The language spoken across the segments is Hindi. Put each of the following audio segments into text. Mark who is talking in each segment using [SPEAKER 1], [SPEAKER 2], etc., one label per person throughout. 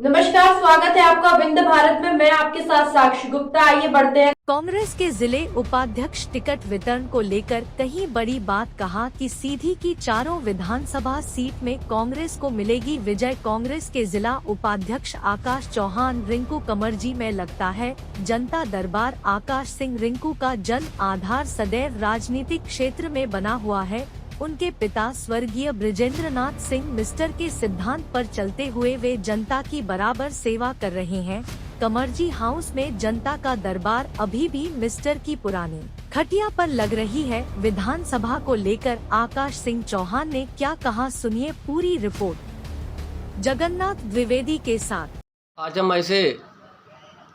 [SPEAKER 1] नमस्कार, स्वागत है आपका विंध्य भारत में। मैं आपके साथ साक्षी गुप्ता। आइए बढ़ते हैं।
[SPEAKER 2] कांग्रेस के जिले उपाध्यक्ष टिकट वितरण को लेकर कहीं बड़ी बात, कहा कि सीधी की चारों विधानसभा सीट में कांग्रेस को मिलेगी विजय। कांग्रेस के जिला उपाध्यक्ष आकाश चौहान रिंकू कमरजी में लगता है जनता दरबार। आकाश सिंह रिंकू का जन आधार सदैव राजनीतिक क्षेत्र में बना हुआ है। उनके पिता स्वर्गीय बृजेंद्रनाथ सिंह मिस्टर के सिद्धांत पर चलते हुए वे जनता की बराबर सेवा कर रहे हैं। कमरजी हाउस में जनता का दरबार अभी भी मिस्टर की पुरानी खटिया पर लग रही है। विधानसभा को लेकर आकाश सिंह चौहान ने क्या कहा, सुनिए पूरी रिपोर्ट जगन्नाथ द्विवेदी के साथ।
[SPEAKER 3] आज हम ऐसे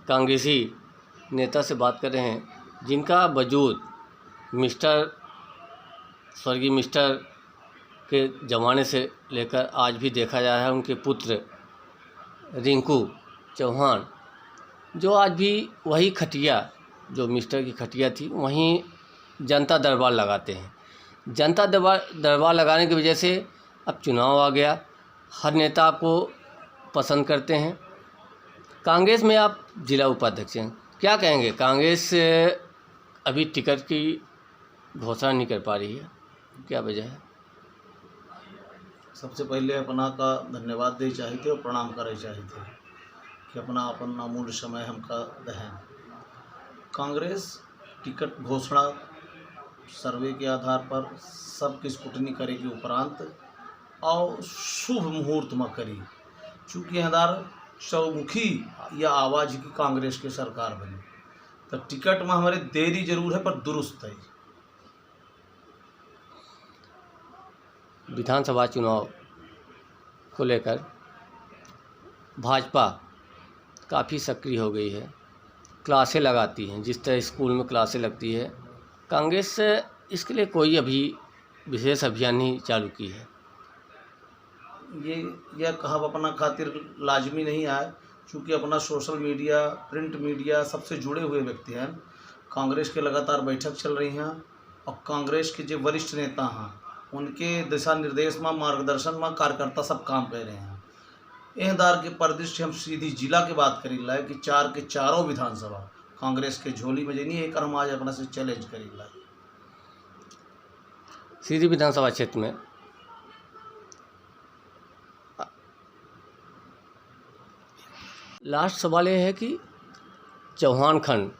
[SPEAKER 3] कांग्रेसी नेता से बात कर रहे हैं जिनका वजूद स्वर्गीय मिस्टर के ज़माने से लेकर आज भी देखा जा रहा है। उनके पुत्र रिंकू चौहान जो आज भी वही खटिया, जो मिस्टर की खटिया थी, वहीं जनता दरबार लगाते हैं। जनता दरबार लगाने की वजह से अब चुनाव आ गया, हर नेता आपको पसंद करते हैं। कांग्रेस में आप जिला उपाध्यक्ष हैं, क्या कहेंगे? कांग्रेस अभी टिकट की घोषणा नहीं कर पा रही है, क्या वजह है?
[SPEAKER 4] सबसे पहले अपना का धन्यवाद दे चाहिए और प्रणाम करे चाहिए कि अपना अपन अमूल्य समय हमका दहें। कांग्रेस टिकट घोषणा सर्वे के आधार पर सबकी स्क्रूटनी करे के उपरांत और शुभ मुहूर्त में करी, चूँकि हमार चौमुखी या आवाज़ की कांग्रेस की सरकार बनी, तो टिकट में हमारे देरी जरूर है पर दुरुस्त है।
[SPEAKER 3] विधानसभा चुनाव को लेकर भाजपा काफ़ी सक्रिय हो गई है, क्लासें लगाती हैं, जिस तरह स्कूल में क्लासें लगती है। कांग्रेस इसके लिए कोई अभी विशेष अभियान नहीं चालू की है।
[SPEAKER 4] यह कहा अपना खातिर लाजमी नहीं आए, क्योंकि अपना सोशल मीडिया, प्रिंट मीडिया सबसे जुड़े हुए व्यक्ति हैं। कांग्रेस के लगातार बैठक चल रही हैं और कांग्रेस के जो वरिष्ठ नेता हैं उनके दिशा निर्देश में, मार्गदर्शन में कार्यकर्ता सब काम कर रहे हैं। एहदार के परिदृश्य हम सीधी जिला के बात करी लाए कि चार के चारों विधानसभा कांग्रेस के झोली में नहीं एक हम आज अपना से चैलेंज करी लाए।
[SPEAKER 3] सीधी विधानसभा क्षेत्र में लास्ट सवाल यह है कि चौहान खंड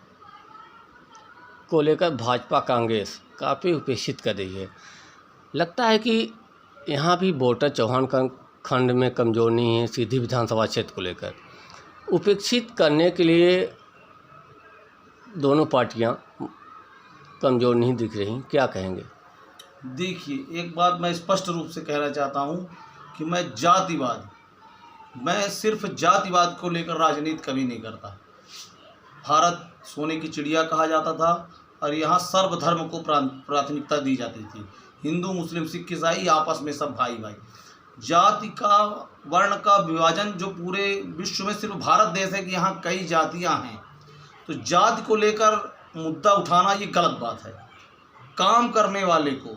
[SPEAKER 3] को लेकर भाजपा कांग्रेस काफ़ी उपेक्षित कर रही है। लगता है कि यहाँ भी वोटर चौहान खंड में कमज़ोर नहीं है। सीधी विधानसभा क्षेत्र को लेकर उपेक्षित करने के लिए दोनों पार्टियाँ कमज़ोर नहीं दिख रही, क्या कहेंगे?
[SPEAKER 4] देखिए, एक बात मैं स्पष्ट रूप से कहना चाहता हूँ कि मैं सिर्फ जातिवाद को लेकर राजनीति कभी नहीं करता। भारत सोने की चिड़िया कहा जाता था और यहाँ सर्वधर्म को प्राथमिकता दी जाती थी। हिंदू, मुस्लिम, सिख, ईसाई आपस में सब भाई भाई। जाति का, वर्ण का विभाजन जो पूरे विश्व में सिर्फ भारत देश है कि यहाँ कई जातियाँ हैं, तो जाति को लेकर मुद्दा उठाना ये गलत बात है। काम करने वाले को,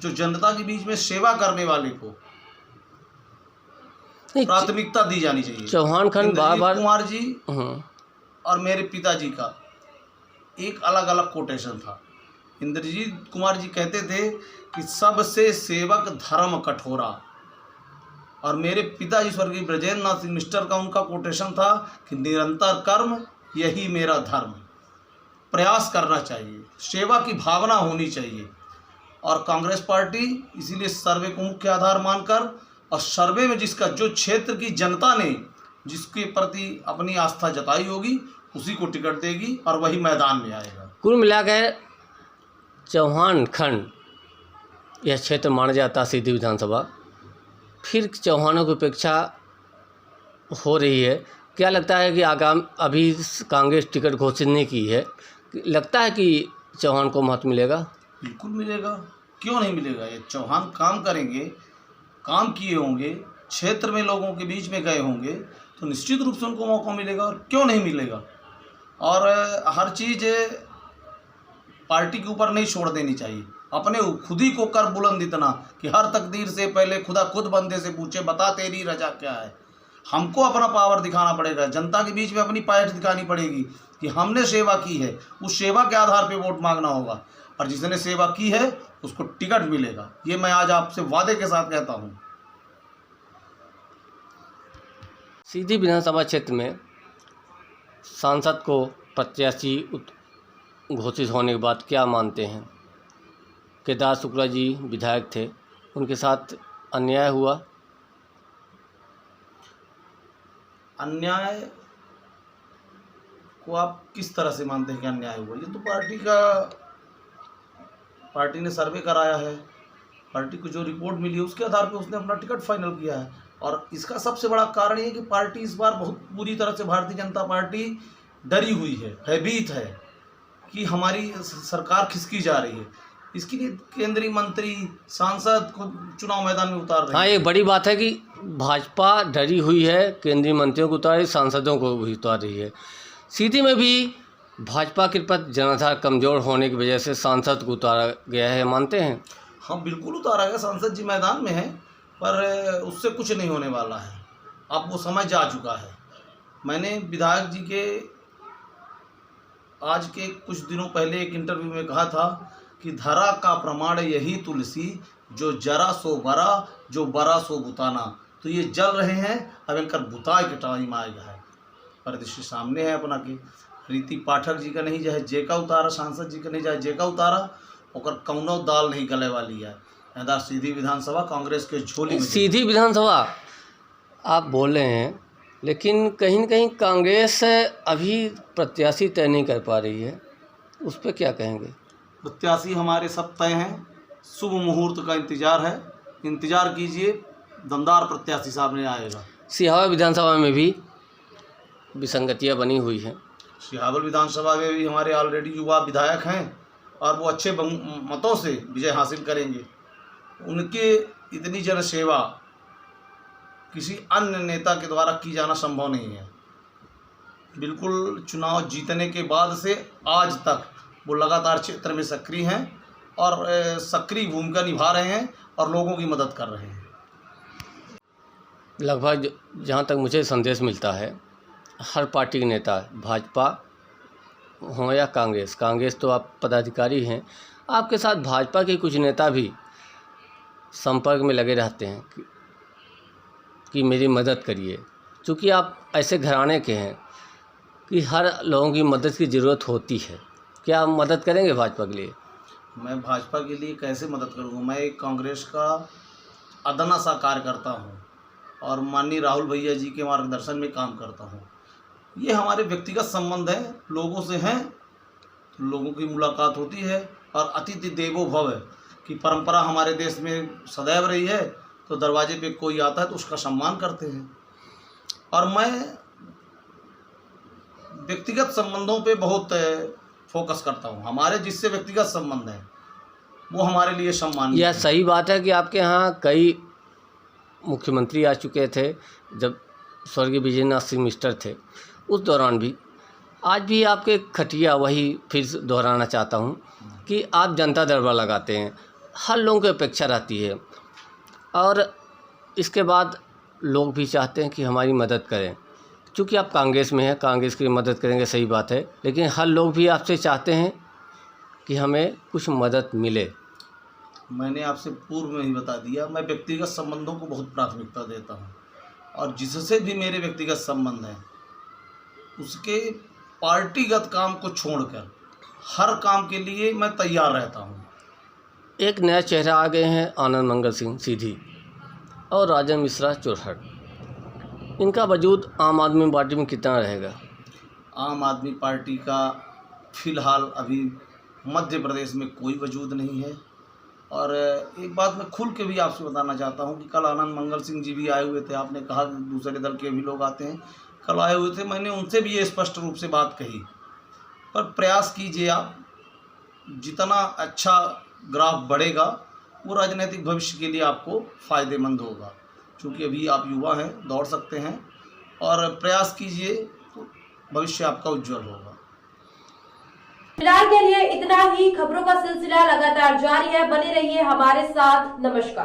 [SPEAKER 4] जो जनता के बीच में सेवा करने वाले को प्राथमिकता दी जानी चाहिए।
[SPEAKER 3] चौहान खंड बार-बार
[SPEAKER 4] कुमार जी और मेरे पिताजी का एक अलग अलग कोटेशन था। इंद्रजीत कुमार जी कहते थे कि सबसे सेवक धर्म कठोरा, और मेरे पिताजी स्वर्गीय बृजेंद्रनाथ सिंह मिस्टर का उनका कोटेशन था कि निरंतर कर्म यही मेरा धर्म। प्रयास करना चाहिए, सेवा की भावना होनी चाहिए। और कांग्रेस पार्टी इसीलिए सर्वे को मुख्य आधार मानकर, और सर्वे में जिसका, जो क्षेत्र की जनता ने जिसके प्रति अपनी आस्था जताई होगी उसी को टिकट देगी और वही मैदान में आएगा।
[SPEAKER 3] कुल मिलाकर चौहान खंड यह क्षेत्र माना जाता सीधी विधानसभा, फिर चौहानों की उपेक्षा हो रही है। क्या लगता है कि अभी कांग्रेस टिकट घोषित नहीं की है, लगता है कि चौहान को महत्व मिलेगा?
[SPEAKER 4] बिल्कुल मिलेगा, क्यों नहीं मिलेगा। ये चौहान काम करेंगे, काम किए होंगे, क्षेत्र में लोगों के बीच में गए होंगे, तो निश्चित रूप से उनको मौका मिलेगा, और क्यों नहीं मिलेगा। और हर चीज़ पार्टी के ऊपर नहीं छोड़ देनी चाहिए। अपने खुद ही को कर बुलंद इतना कि हर तकदीर से पहले खुदा खुद बंदे से पूछे बता तेरी रजा क्या है। हमको अपना पावर दिखाना पड़ेगा, जनता के बीच में अपनी पैठ दिखानी पड़ेगी कि हमने सेवा की है, उस सेवा के आधार पे वोट मांगना होगा और जिसने सेवा की है उसको टिकट मिलेगा। ये मैं आज आपसे वादे के साथ कहता हूँ।
[SPEAKER 3] सीधी विधानसभा क्षेत्र में सांसद को प्रत्याशी घोषित होने के बाद क्या मानते हैं? केदार शुक्ला जी विधायक थे, उनके साथ अन्याय हुआ।
[SPEAKER 4] अन्याय को आप किस तरह से मानते हैं कि अन्याय हुआ? ये तो पार्टी ने सर्वे कराया है, पार्टी को जो रिपोर्ट मिली है उसके आधार पे उसने अपना टिकट फाइनल किया है। और इसका सबसे बड़ा कारण ये कि पार्टी इस बार बहुत बुरी तरह से, भारतीय जनता पार्टी डरी हुई है, भयभीत है कि हमारी सरकार खिसकी जा रही है। इसके लिए केंद्रीय मंत्री सांसद को चुनाव मैदान में उतार रहे हैं।
[SPEAKER 3] हाँ, एक बड़ी बात है कि भाजपा डरी हुई है, केंद्रीय मंत्रियों को उतार रही, सांसदों को भी उतार रही है। सीधी में भी भाजपा के प्रति जनाधार कमज़ोर होने की वजह से सांसद को उतारा गया है, मानते हैं?
[SPEAKER 4] हाँ बिल्कुल उतारा गया, सांसद जी मैदान में है, पर उससे कुछ नहीं होने वाला है। अब वो समय जा चुका है। मैंने विधायक जी के आज के कुछ दिनों पहले एक इंटरव्यू में कहा था कि धरा का प्रमाण यही तुलसी, जो जरा सो बरा, जो बरा सो बुताना। तो ये जल रहे हैं, अब इनका बुताई के टाइम आ गया है। परिदृश्य सामने है अपना कि प्रीति पाठक जी का नहीं जाए जे का उतारा, सांसद जी का नहीं जाए जे का उतारा, ओकर कौनो दाल नहीं गले वाली है। इधर सीधी विधानसभा कांग्रेस के झोली में।
[SPEAKER 3] सीधी विधानसभा आप बोल रहे हैं, लेकिन कहीं न कहीं कांग्रेस अभी प्रत्याशी तय नहीं कर पा रही है, उस पर क्या कहेंगे?
[SPEAKER 4] प्रत्याशी हमारे सब तय हैं, शुभ मुहूर्त का इंतजार है, इंतजार कीजिए, दमदार प्रत्याशी सामने आएगा।
[SPEAKER 3] सिहावा विधानसभा में भी विसंगतियां बनी हुई हैं।
[SPEAKER 4] सिहावल विधानसभा में भी हमारे ऑलरेडी युवा विधायक हैं और वो अच्छे मतों से विजय हासिल करेंगे। उनके इतनी जनसेवा किसी अन्य नेता के द्वारा की जाना संभव नहीं है। बिल्कुल चुनाव जीतने के बाद से आज तक वो लगातार क्षेत्र में सक्रिय हैं और सक्रिय भूमिका निभा रहे हैं और लोगों की मदद कर रहे हैं।
[SPEAKER 3] लगभग जहाँ तक मुझे संदेश मिलता है, हर पार्टी के नेता, भाजपा हो या कांग्रेस तो आप पदाधिकारी हैं, आपके साथ भाजपा के कुछ नेता भी संपर्क में लगे रहते हैं कि मेरी मदद करिए, क्योंकि आप ऐसे घराने के हैं कि हर लोगों की मदद की ज़रूरत होती है। क्या आप मदद करेंगे भाजपा के लिए?
[SPEAKER 4] मैं भाजपा के लिए कैसे मदद करूँगा? मैं एक कांग्रेस का अदना सा कार्यकर्ता हूँ और माननीय राहुल भैया जी के मार्गदर्शन में काम करता हूँ। ये हमारे व्यक्तिगत संबंध हैं, लोगों से हैं, लोगों की मुलाकात होती है और अतिथि देवो भव की परंपरा हमारे देश में सदैव रही है। तो दरवाजे पे कोई आता है तो उसका सम्मान करते हैं और मैं व्यक्तिगत संबंधों पे बहुत फोकस करता हूँ। हमारे जिससे व्यक्तिगत संबंध है वो हमारे लिए सम्मान।
[SPEAKER 3] यह सही बात है कि आपके यहाँ कई मुख्यमंत्री आ चुके थे जब स्वर्गीय विजयनाथ सिंह मिनिस्टर थे, उस दौरान भी आज भी आपके खटिया वही फिर दोहराना चाहता हूँ कि आप जनता दरबार लगाते हैं, हर लोगों की अपेक्षा रहती है और इसके बाद लोग भी चाहते हैं कि हमारी मदद करें। चूँकि आप कांग्रेस में हैं, कांग्रेस की मदद करेंगे, सही बात है, लेकिन हर लोग भी आपसे चाहते हैं कि हमें कुछ मदद मिले।
[SPEAKER 4] मैंने आपसे पूर्व में ही बता दिया, मैं व्यक्तिगत संबंधों को बहुत प्राथमिकता देता हूँ और जिससे भी मेरे व्यक्तिगत संबंध हैं उसके पार्टीगत काम को छोड़कर हर काम के लिए मैं तैयार रहता हूँ।
[SPEAKER 3] एक नया चेहरा आ गए हैं, आनंद मंगल सिंह सीधी और राजन मिश्रा चोरहट। इनका वजूद आम आदमी पार्टी में कितना रहेगा?
[SPEAKER 4] आम आदमी पार्टी का फिलहाल अभी मध्य प्रदेश में कोई वजूद नहीं है। और एक बात मैं खुल के भी आपसे बताना चाहता हूं कि कल आनंद मंगल सिंह जी भी आए हुए थे। आपने कहा कि दूसरे दल के भी लोग आते हैं, कल आए हुए थे, मैंने उनसे भी ये स्पष्ट रूप से बात कही। पर प्रयास कीजिए आप, जितना अच्छा ग्राफ बढ़ेगा वो राजनीतिक भविष्य के लिए आपको फ़ायदेमंद होगा। क्योंकि अभी आप युवा हैं, दौड़ सकते हैं और प्रयास कीजिए तो भविष्य आपका उज्जवल होगा।
[SPEAKER 1] फिलहाल के लिए इतना ही। खबरों का सिलसिला लगातार जारी है, बने रहिए हमारे साथ। नमस्कार।